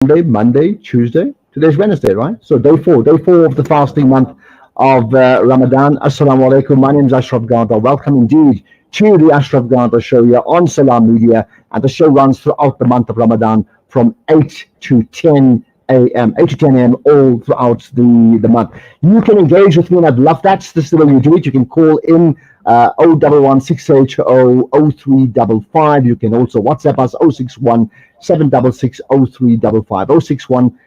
Monday, Tuesday. Today's Wednesday, right? So day four of the fasting month of Ramadan. Assalamu alaikum. My name is Ashraf Ganta. Welcome indeed to the Ashraf Ganta show here on Salam Media. And the show runs throughout the month of Ramadan from 8 to 10 a.m. 8 to 10 a.m. all throughout the month. You can engage with me and I'd love that. This is the way you do it. You can call in 011 You can also WhatsApp us 061 766 0355. 061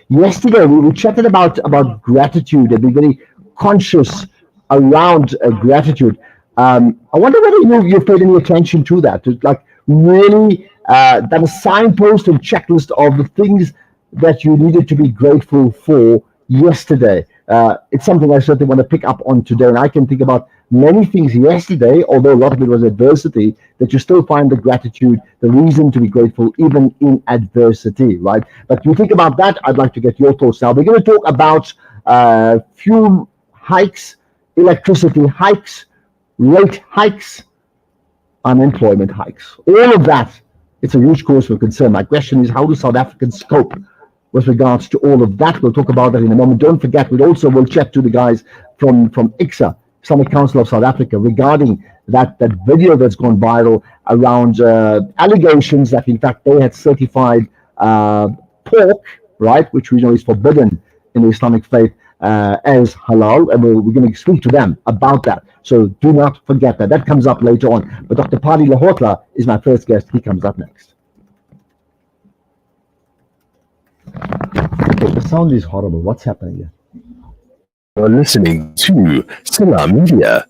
Yesterday we chatted about gratitude and be very conscious around gratitude. I wonder whether you've paid any attention to that. To, like really done a signpost and checklist of the things that you needed to be grateful for yesterday. It's something I certainly want to pick up on today, and I can think about many things yesterday, although a lot of it was adversity, that you still find the gratitude, the reason to be grateful, even in adversity, right? But you think about that, I'd like to get your thoughts now. We're going to talk about fuel hikes, electricity hikes, rate hikes, unemployment hikes. All of that, it's a huge cause for concern. My question is, how do South Africans cope with regards to all of that? We'll talk about that in a moment. Don't forget, we'll chat to the guys from ICSA, Islamic Council of South Africa, regarding that video that's gone viral around allegations that in fact they had certified pork, right, which we know is forbidden in the Islamic faith, as halal, and we're going to speak to them about that. So do not forget that. That comes up later on. But Dr. Pali Lehola is my first guest. He comes up next. Okay, the sound is horrible. What's happening here? You're listening to Salam Media.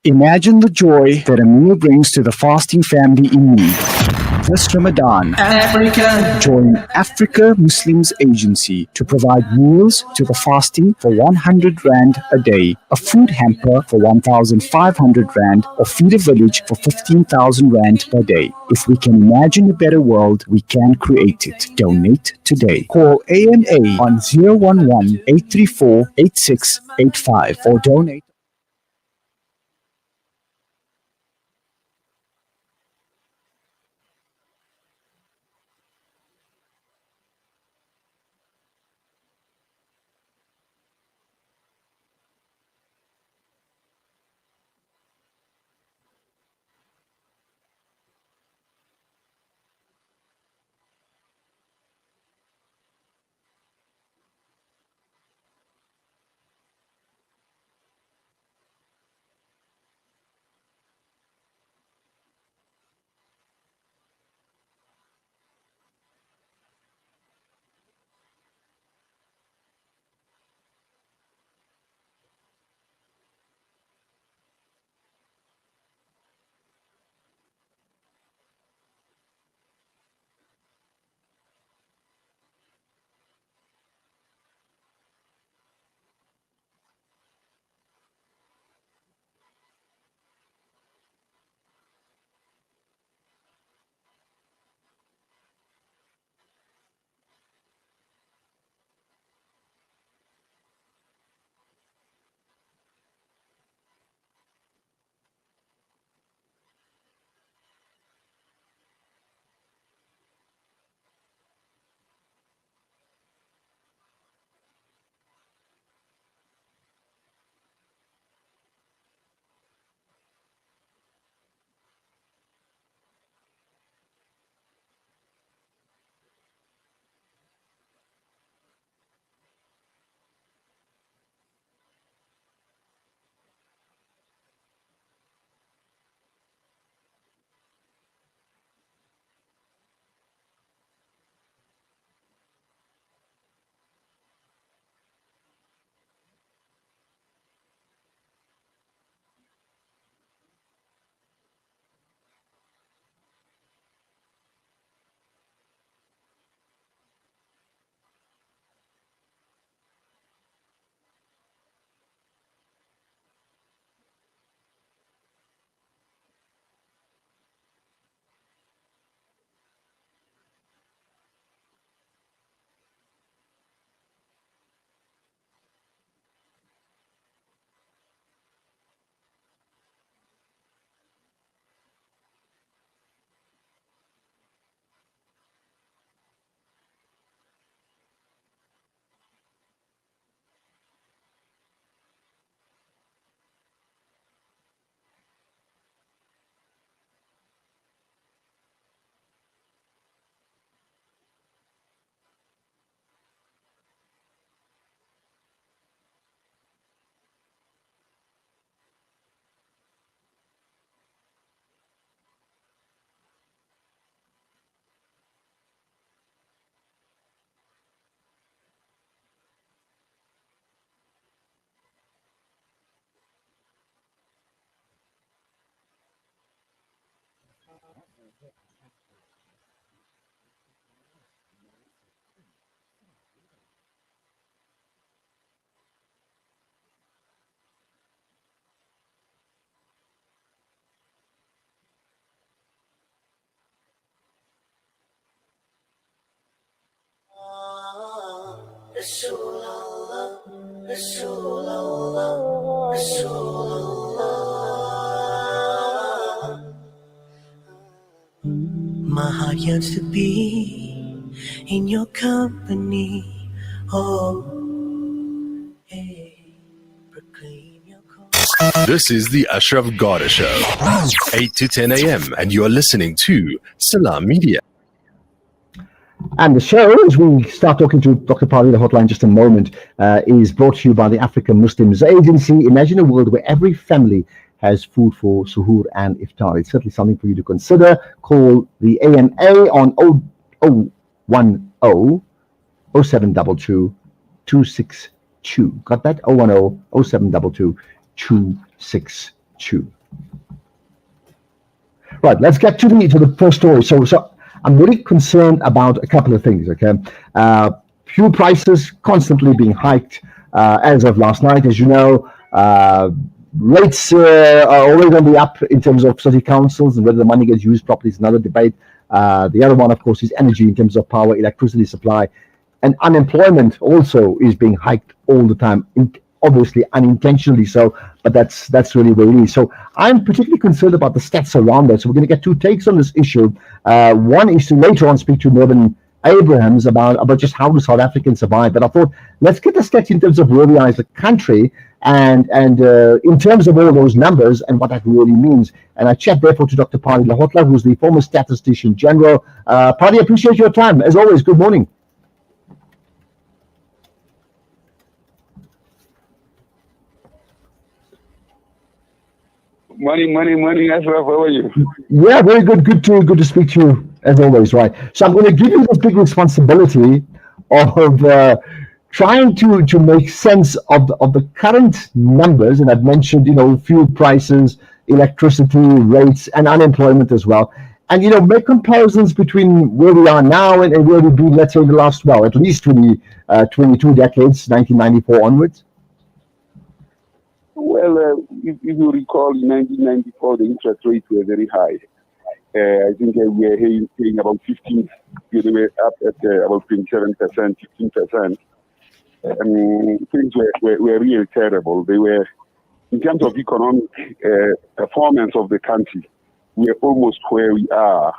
Imagine the joy that a meal brings to the fasting family in need. This Ramadan, join Africa Muslims Agency to provide meals to the fasting for 100 Rand a day, a food hamper for 1,500 Rand, or feed a village for 15,000 Rand per day. If we can imagine a better world, we can create it. Donate today. Call AMA on 011-834-8685 or donate. My heart yearns to be in your company. Oh, hey, proclaim your cause. This is the Ashraf Garda Show, 8 to 10 a.m. and you are listening to Salam Media. And the show, as we start talking to Dr. Pali Lehola in just a moment, is brought to you by the African Muslims Agency. Imagine a world where every family has food for suhoor and iftar. It's certainly something for you to consider. Call the AMA on 0010 0722 262. Got that? 010 0722 262. Right, let's get to the first story. So I'm really concerned about a couple of things, okay? Fuel prices constantly being hiked as of last night, as you know. Rates are always on the up in terms of city councils, and whether the money gets used properly is another debate. The other one, of course, is energy in terms of power, electricity supply. And unemployment also is being hiked all the time, obviously unintentionally so, but that's really where it is. So I'm particularly concerned about the stats around that. So we're going to get two takes on this issue. One is to later on speak to Mervyn Abrahams about just how do South Africans survive. But I thought, let's get the stats in terms of where we are as a country and in terms of all those numbers and what that really means. And I chat therefore to Dr. Pali Lehola, who's the former statistician general. Pali, appreciate your time. As always, good morning. Morning, Ashraf. How are you? Yeah, very good. Good to speak to you as always. Right. So I'm going to give you this big responsibility of trying to make sense of the current numbers, and I've mentioned fuel prices, electricity rates, and unemployment as well, and make comparisons between where we are now and where we've been, let's say, in the last at least 22 decades, 1994 onwards. Well, if you recall, in 1994, the interest rates were very high. I think we were paying about 15, they were up at about 27%, 15%. Things were really terrible. They were, in terms of economic performance of the country, we are almost where we are.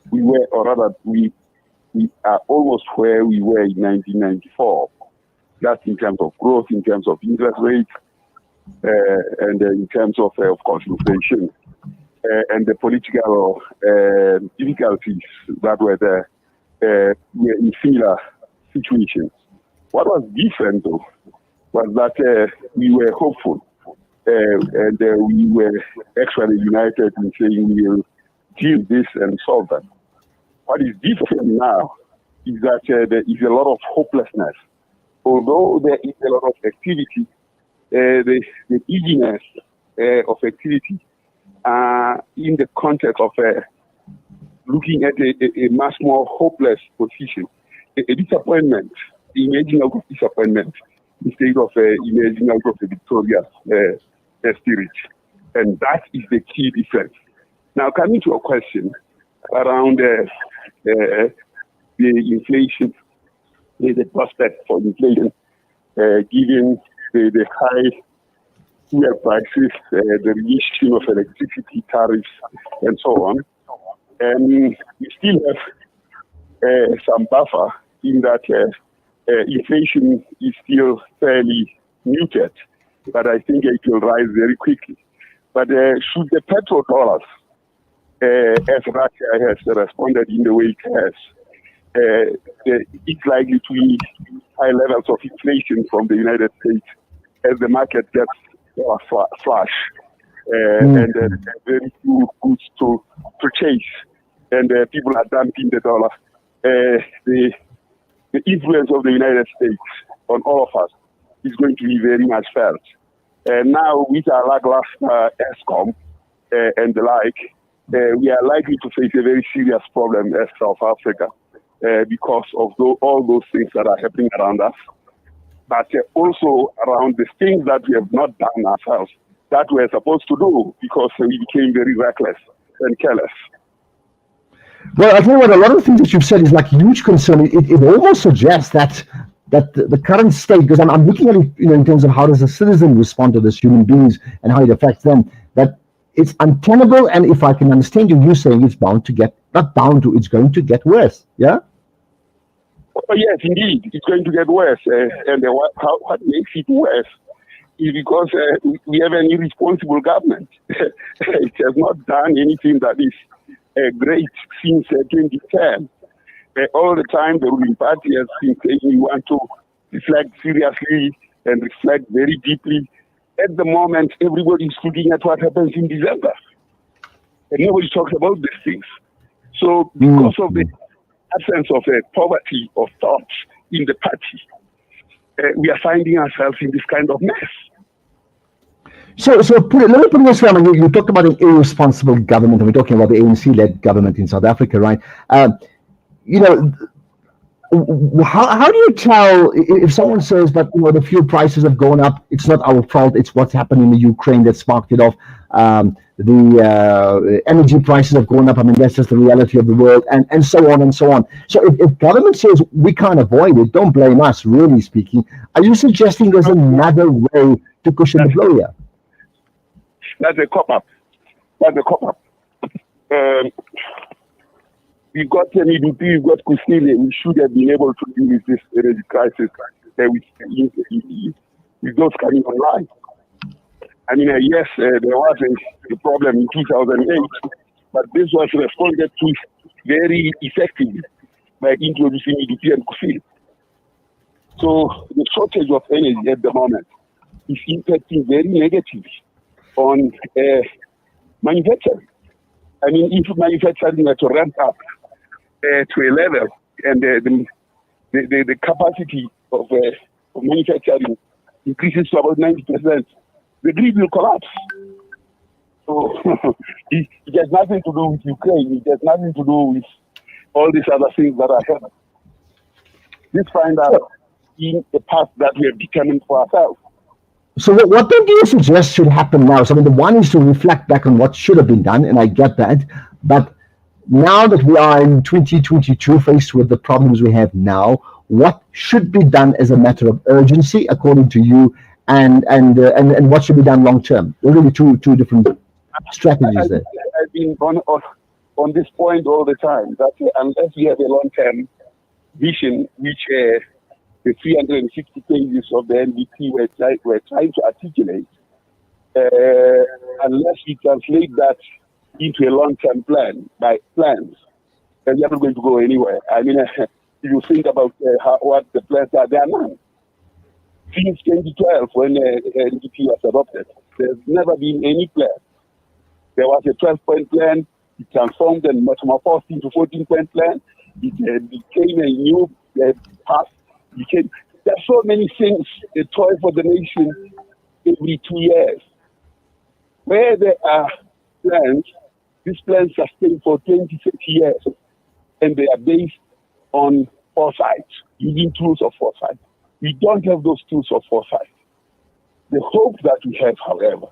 We are almost where we were in 1994. That's in terms of growth, in terms of interest rates, and in terms of course, inflation and the political difficulties that were there. Were in similar situations. What was different, though, was that we were hopeful and we were actually united in saying we will deal this and solve that. What is different now is that there is a lot of hopelessness. Although there is a lot of activity, the eagerness of activity in the context of looking at a much more hopeless position, a disappointment, emerging out of disappointment instead of emerging out of a victorious spirit. And that is the key difference. Now, coming to a question around the inflation, the prospect for inflation, given the high fuel prices, the reissue of electricity tariffs, and so on. And we still have some buffer in that inflation is still fairly muted, but I think it will rise very quickly. But should the petrodollars, as Russia has responded in the way it has, it's likely to be high levels of inflation from the United States as the market gets flush and very few goods to purchase, and people are dumping the dollar. The influence of the United States on all of us is going to be very much felt. And now with our lackluster ESCOM and the like, we are likely to face a very serious problem as South Africa because of all those things that are happening around us, but also around the things that we have not done ourselves that we're supposed to do because we became very reckless and careless. Well, I tell you what, a lot of the things that you've said is like huge concern. It almost suggests that the current state, because I'm looking at it, in terms of how does a citizen respond to this, human beings, and how it affects them, that it's untenable. And if I can understand you saying it's going to get worse. Yeah? Oh, yes, indeed. It's going to get worse. And what makes it worse is because we have an irresponsible government. It has not done anything that is great since 2010. All the time, the ruling party has been saying we want to reflect seriously and reflect very deeply. At the moment, everybody is looking at what happens in December. And nobody talks about these things. So because of the absence of poverty of thought in the party, we are finding ourselves in this kind of mess. So let me put it this way. You talked about an irresponsible government, and we're talking about the ANC-led government in South Africa, right? How do you tell if someone says, but the fuel prices have gone up, it's not our fault, it's what's happened in the Ukraine that sparked it off. The energy prices have gone up. That's just the reality of the world, and so on and so on. So if government says we can't avoid it, don't blame us, really speaking, are you suggesting there's another way to cushion the blow here? That's a cop-up. We got MEDP, we got Kusile. We should have been able to deal with this energy crisis with those coming online. Yes, there was a problem in 2008, but this was responded to very effectively by introducing MEDP and Kusile. So the shortage of energy at the moment is impacting very negatively on manufacturing. If manufacturing were to ramp up to a level and the capacity of manufacturing increases to about 90%, the grid will collapse. So it has nothing to do with Ukraine. It has nothing to do with all these other things that are happening. Let's find out in the path that we have determined for ourselves. So what then do you suggest should happen now? So the one is to reflect back on what should have been done, and I get that. But now that we are in 2022, faced with the problems we have now, what should be done as a matter of urgency, according to you, and what should be done long term? There are really two different strategies there. I've been on this point all the time, that unless we have a long-term vision, which the 360 pages of the NDP we're trying to articulate, unless we translate that into a long-term plans, then we're not going to go anywhere. If you think about what the plans are, there are none. Since 2012, when NDP was adopted, there's never been any plan. There was a 12-point plan. It transformed and metamorphosed into 14-point plan. It became a new path. There are so many things, a toy for the nation every 2 years. Where there are plans, these plans sustain for 20, 30 years, and they are based on foresight, using tools of foresight. We don't have those tools of foresight. The hope that we have, however,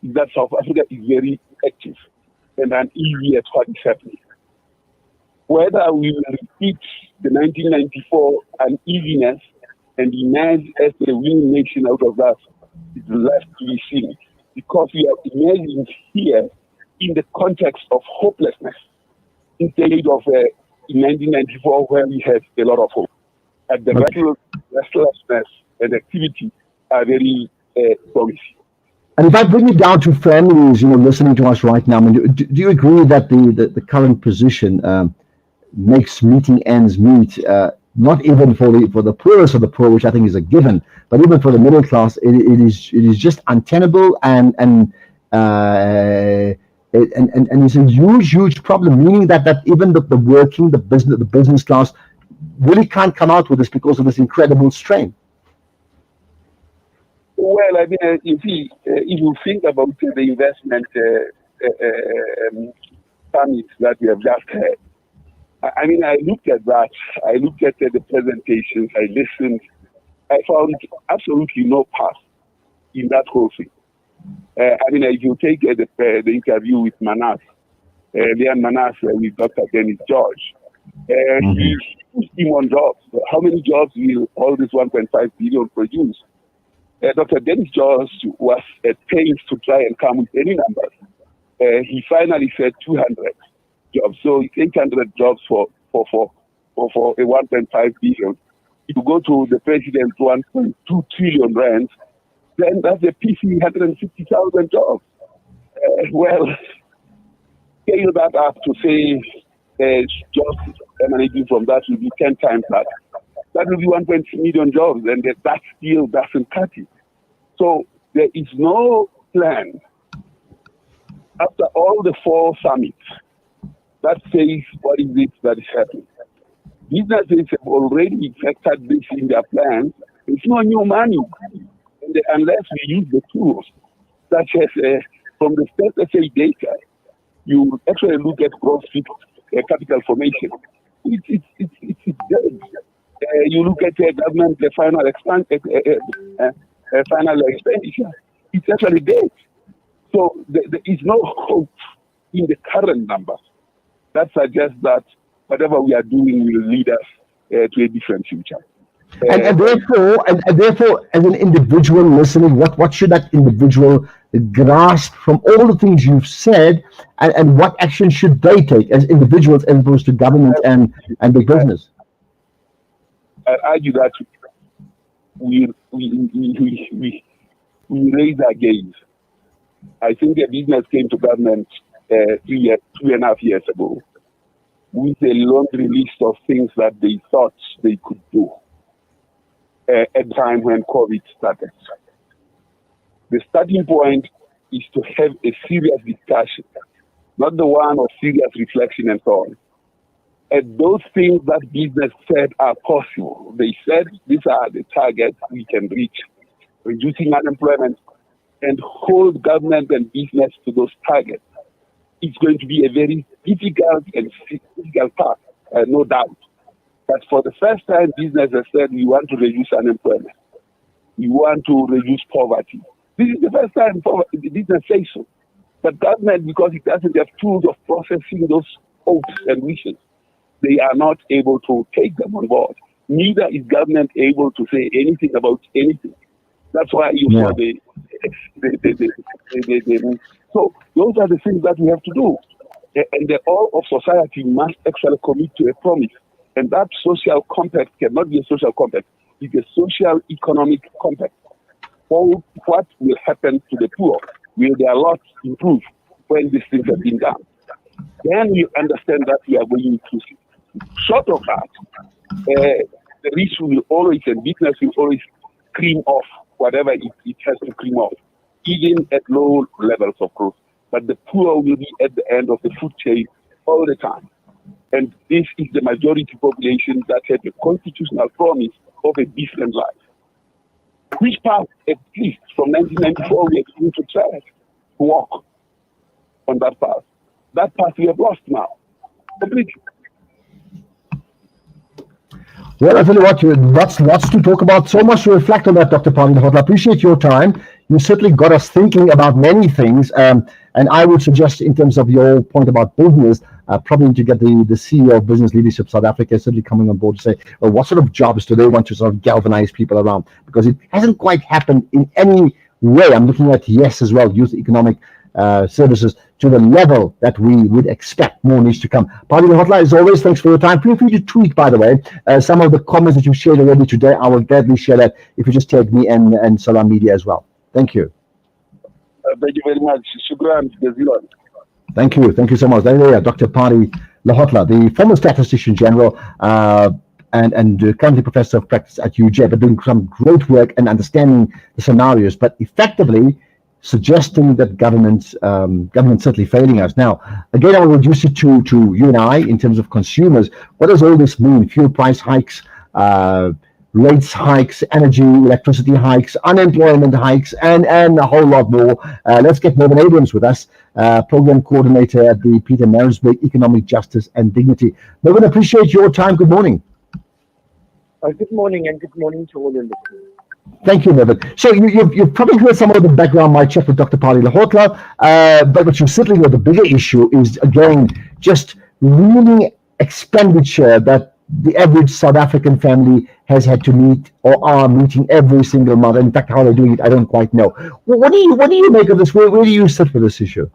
is that South Africa is very active and uneasy at what is happening. Whether we will repeat the 1994 uneasiness and emerge as a winning nation out of that is left to be seen, because we are emerging here in the context of hopelessness instead of in 1994 where we had a lot of hope. And the restlessness and activity are very promising. And if I bring it down to families, listening to us right now, do you agree that the current position makes meeting ends meet, not even for the poorest of the poor, which I think is a given, but even for the middle class, it is just untenable and it's a huge problem. Meaning that even the working, the business class really can't come out with this because of this incredible strain. Well, if you think about the investment summit that we have just had. I mean, I looked at that. I looked at the presentations. I listened. I found absolutely no path in that whole thing. I mean, if you take the interview with Manas, Leon Manas with Dr. Dennis George, he pushed him on jobs. How many jobs will all this 1.5 billion produce? Dr. Dennis George was at pains to try and come with any numbers. He finally said 200 jobs. So it's 800 jobs for a 1.5 billion. If you go to the president's 1.2 trillion rands, then that's a PC 150,000 jobs. Well, scale that up to say jobs emanating from that will be 10 times that. That will be 1.3 million jobs, and that still doesn't cut it. So there is no plan after all the 4 summits that says what is it that is happening. Businesses have already factored this in their plans. It's no new money. And unless we use the tools, such as from the state SA data, you actually look at gross fixed capital formation. It's dead. You look at the government, the final expenditure, it's actually dead. So there is no hope in the current numbers that suggests that whatever we are doing will lead us to a different future. And therefore, as an individual listening, what should that individual grasp from all the things you've said, and what action should they take as individuals as opposed to government and big business? I argue that we raise our gaze. I think the business came to government 2.5 years ago with a laundry list of things that they thought they could do at the time when COVID started. The starting point is to have a serious discussion, not the one of serious reflection and so on. And those things that business said are possible. They said these are the targets we can reach, reducing unemployment and hold government and business to those targets. It's going to be a very difficult and difficult path, no doubt. But for the first time, business has said we want to reduce unemployment. We want to reduce poverty. This is the first time the business says so. But government, because it doesn't have tools of processing those hopes and wishes, they are not able to take them on board. Neither is government able to say anything about anything. That's why you saw so those are the things that we have to do. And the all of society must actually commit to a promise. And that social compact cannot be a social compact. It's a social economic compact. What will happen to the poor? Will their lot improve when these things have been done? Then we understand that we are going to, short of that, the rich will always, and business will always cream off whatever it has to cream off, even at low levels of growth. But the poor will be at the end of the food chain all the time. And this is the majority population that had a constitutional promise of a decent life. Which path, at least from 1994, we are going to try to walk on that path. That path we have lost now. Completely. Well, I tell you what, lots to talk about, so much to reflect on that, Dr. Pali Lehola. I appreciate your time. You certainly got us thinking about many things. And I would suggest, in terms of your point about business, probably to get the CEO of Business Leadership South Africa certainly coming on board to say, well, what sort of jobs do they want to sort of galvanize people around? Because it hasn't quite happened in any way. I'm looking at YES as well, Youth Economic Services, to the level that we would expect. More needs to come. Pali Lehola, as always, thanks for your time. Feel free to tweet, by the way, some of the comments that you've shared already today. I will gladly share that if you just tag me and Solar Media as well. Thank you. Thank you very much. Shukran, Jazilan. Thank you so much. There, Dr. Pali Lehola, the former statistician general and currently professor of practice at UJ, but doing some great work and understanding the scenarios, but effectively suggesting that government's certainly failing us. Now, again, I will reduce it to you and I in terms of consumers. What does all this mean? Fuel price hikes, rates hikes, energy, electricity hikes, unemployment hikes, and a whole lot more. Let's get Mervyn Abrahams with us. Program Coordinator at the Peter Maritzburg Economic Justice and Dignity. Mervyn, appreciate your time. Good morning. Good morning, and good morning to all your listeners. Thank you, Mervyn. So you've probably heard some of the background, my chat with Dr. Pali Lehola, but what you certainly know, the bigger issue is, again, just reeling expenditure that the average South African family has had to meet or are meeting every single month. In fact, how they're doing it, I don't quite know. Well, what do you make of this? Where do you sit with this issue?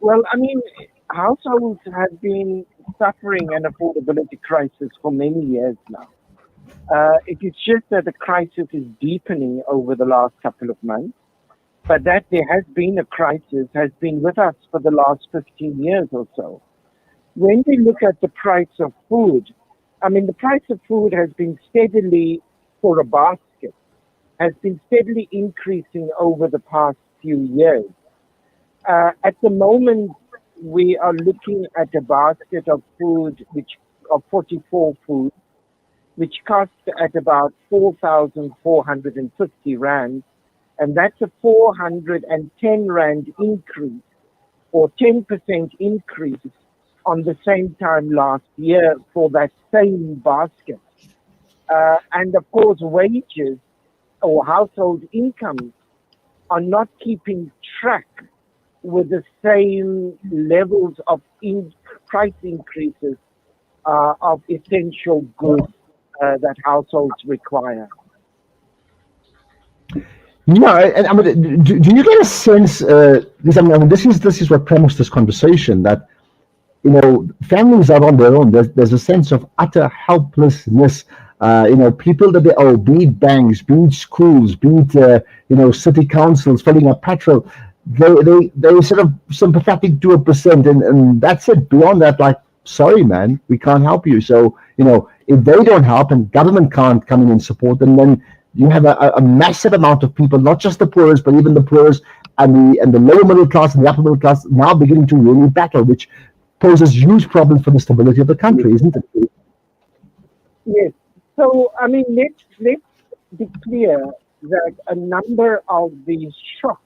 Well, I mean, households have been suffering an affordability crisis for many years now. It is just that the crisis is deepening over the last couple of months, but that there has been a crisis has been with us for the last 15 years or so. When we look at the price of food, I mean, the price of food has been steadily, for a basket, has been steadily increasing over the past few years. At the moment, we are looking at a basket of food, of 44 foods, which costs at about 4,450 Rand, and that's a 410 Rand increase, or 10% increase on the same time last year for that same basket. And of course, wages or household incomes are not keeping track with the same levels of price increases of essential goods that households require. Yeah, and I mean, do you get a sense? This is what premised this conversation, that families are on their own. There's a sense of utter helplessness. People that they owe, be it banks, be it schools, be it city councils filling up petrol. They're sort of sympathetic to a percent, and that's it. Beyond that, like, sorry, man, we can't help you. So if they don't help and government can't come in and support them, then you have a massive amount of people, not just the poorest, but even the poorest and the lower middle class and the upper middle class, now beginning to really battle, which poses huge problems for the stability of the country, isn't it? Yes. So, I mean, let's be clear that a number of these shocks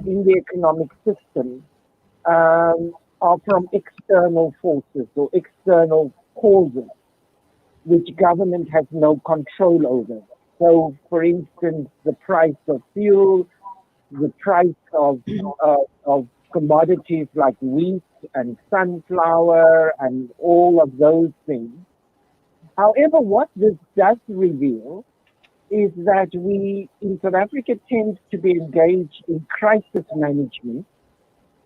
in the economic system are from external forces or external causes, which government has no control over. So, for instance, the price of fuel, the price of commodities like wheat and sunflower and all of those things. However, what this does reveal is that we in South Africa tend to be engaged in crisis management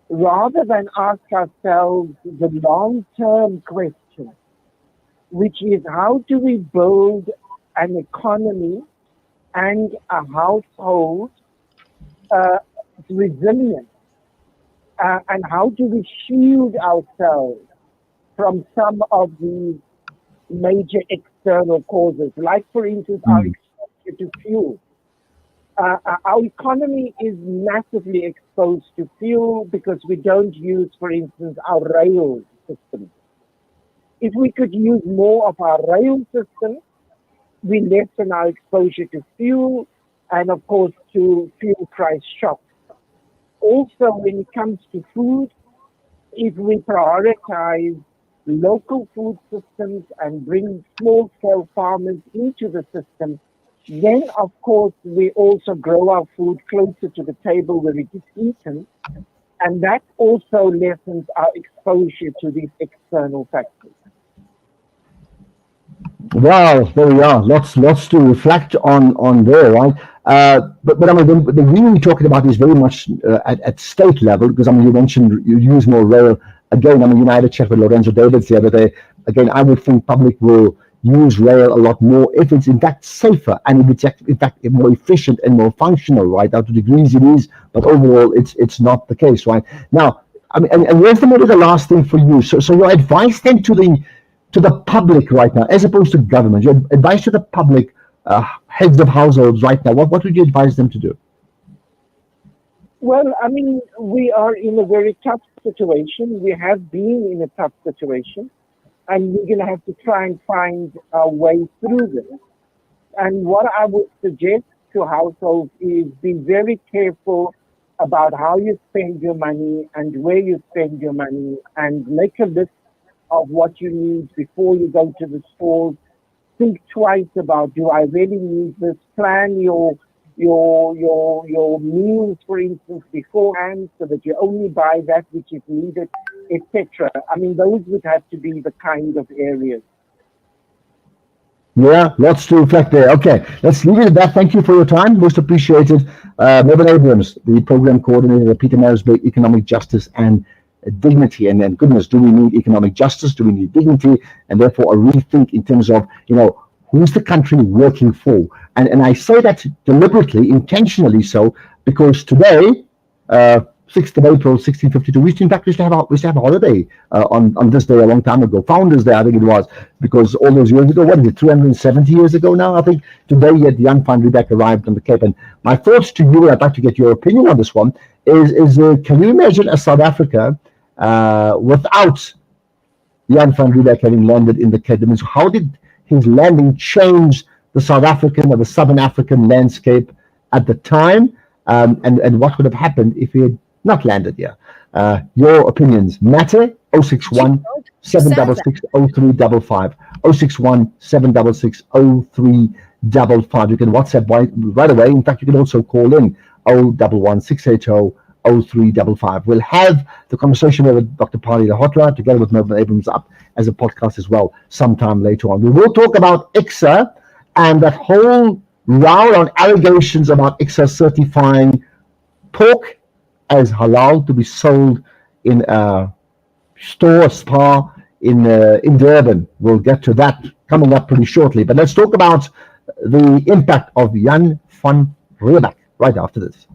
rather than ask ourselves the long-term question, which is, how do we build an economy and a household resilient? And how do we shield ourselves from some of these major external causes, like, for instance, our exposure to fuel. Our economy is massively exposed to fuel because we don't use, for instance, our rail system. If we could use more of our rail system, we lessen our exposure to fuel and, of course, to fuel price shocks. Also, when it comes to food, if we prioritize local food systems and bring small-scale farmers into the system, then, of course, we also grow our food closer to the table where it is eaten, and that also lessens our exposure to these external factors. Wow, there we are. Lots to reflect on there, right? But I mean, the real talking about is very much at state level, because I mean, you mentioned you use more rail. Again, I mean, United chat with Lorenzo Davids the other day. Again, I would think public will use rail a lot more if it's in fact safer and if it's in fact more efficient and more functional, right? Now, to degrees it is, but overall it's not the case, right? Now, I mean, and where's the last thing for you? So your advice then to the public right now, as opposed to government, your advice to the public, heads of households right now, what would you advise them to do? Well, I mean, we are in a very tough situation. We have been in a tough situation, and we're going to have to try and find our way through this. And what I would suggest to households is be very careful about how you spend your money and where you spend your money, and make a list of what you need before you go to the stores. Think twice about, do I really need this? Plan your meals, for instance, beforehand, so that you only buy that which is needed, etc. I mean, those would have to be the kind of areas. Yeah, lots to reflect there. Okay, let's leave it at that. Thank you for your time. Most appreciated. Mervyn Abrahams, the program coordinator at Peter Marisburg Economic Justice and Dignity. And then, goodness, do we need economic justice? Do we need dignity? And therefore, a rethink in terms of, who's the country working for? And I say that deliberately, intentionally so, because today, 6th of April, 1652, we used to have a holiday on this day a long time ago. Founders Day, I think it was, because all those years ago, what is it, 370 years ago now, I think, today yet Jan van Riebeeck arrived on the Cape. And my thoughts to you, I'd like to get your opinion on this one, is can you imagine a South Africa without Jan van Riebeeck having landed in the Cape? I mean, so how did his landing change the South African or the Southern African landscape at the time? And what would have happened if he had not landed here? Your opinions matter. 061 766 0355. 061 766 0355. You can WhatsApp right away. In fact, you can also call in 011 680 0355. We'll have the conversation with Dr. Pali Lehola together with Mervyn Abrahams up as a podcast as well sometime later on. We will talk about ICSA and that whole round on allegations about ICSA certifying pork as halal to be sold in a store, spa in Durban. We'll get to that coming up pretty shortly. But let's talk about the impact of Jan van Riebeeck right after this.